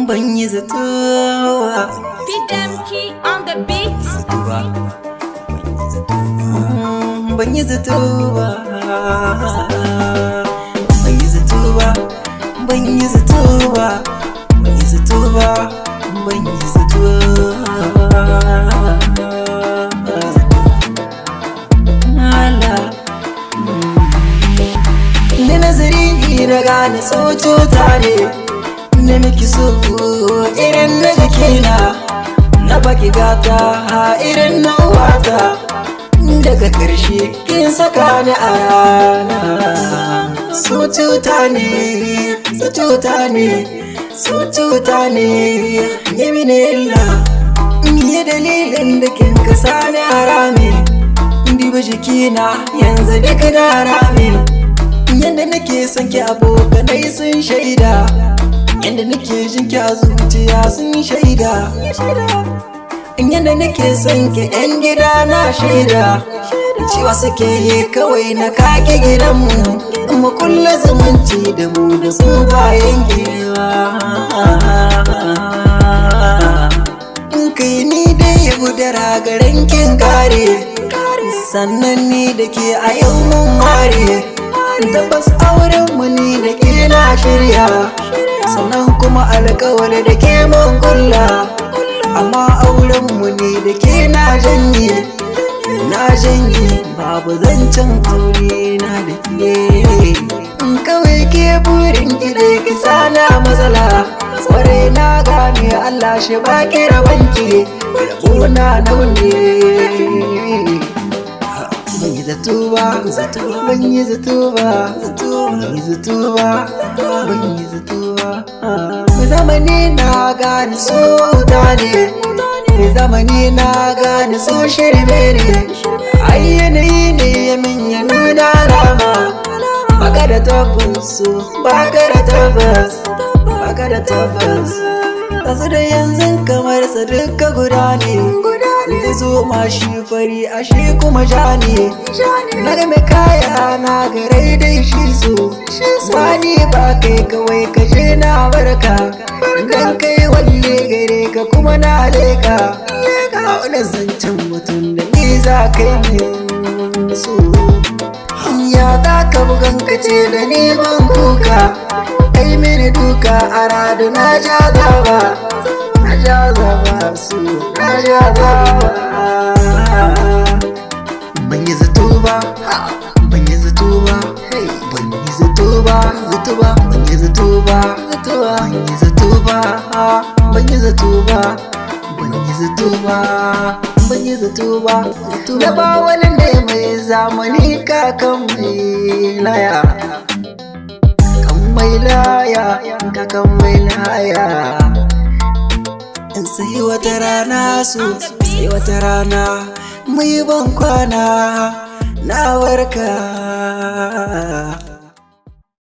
ban yi zato ba. Pidamki on the beat. Ban yi zato ba. Ban yi zato ba. Ban yi zato ba. Ban yi zato ba. Ban yi zato ni nazari na gane so cuta ne, na miki so irin na jikina, na baki gata irin na uwata, daga ƙarshe kin saka ni a rana. So cuta ne, so cuta ne, so cuta ne, yi mini illa, yi dalilin da kin kasa ni a rami, diba jikina yanzu duka na rami. Yanda nake son ki abokanai sun shaida, yanda nake jin ki a zuciya sun shaida, yanda nake son ki yan gida na shaida, cewa suke yi kawai na kake gidanmu, mu kulla zumunci da mu da su bayan giwa. Kai ni dai ya gudara garin kin kare, sannan ni da ke a yau mun mare. Tabbas auren mu ni da ke na shirya, sannan kuma alƙawari da ke mun kulla, amma auren mu ni da ke na janye, babu zancen aure na da ke. Kawai ke burin ki da ki sana matsala, kwarai na gane Allah shi baki rabanki, rabo na naune. Ban yi zato ba, ban yi zato ba, ban yi zato ba, ban yi zato ba. Zamani na gane so wuta ne, zamani na gane so shirme ne, ai yanayi ne ya min ya nuna rama. Baka da tabbas, baka da tabbas, baka da tabbas. Tasu da yanzu kamar sa duka guda ne, zai zo ma shi fari ashe kuma ja ne. Na game kaya na garai dai shi so, bani ba kai kawai ka je na barka, dan kai walle gare ka kuma na leka. A wani zancen mutum da ni za ka yi min so, ya za ka bugan ka ce da ni ban kuka, kai mini duka a radu na ja zaba, na ja zaba su, na ja zaba. Ban yi zato ba, ban yi zato ba, ban yi zato ba, ban yi zato ba, ban yi zato ba, ban yi zato ba, ban yi zato ba, ban yi zato ba. Da ba wani ne mai zamani kakan mai laya, kan mai laya, kakan mai laya. Sai wata rana su, sai wata rana mai ban kwana na warka.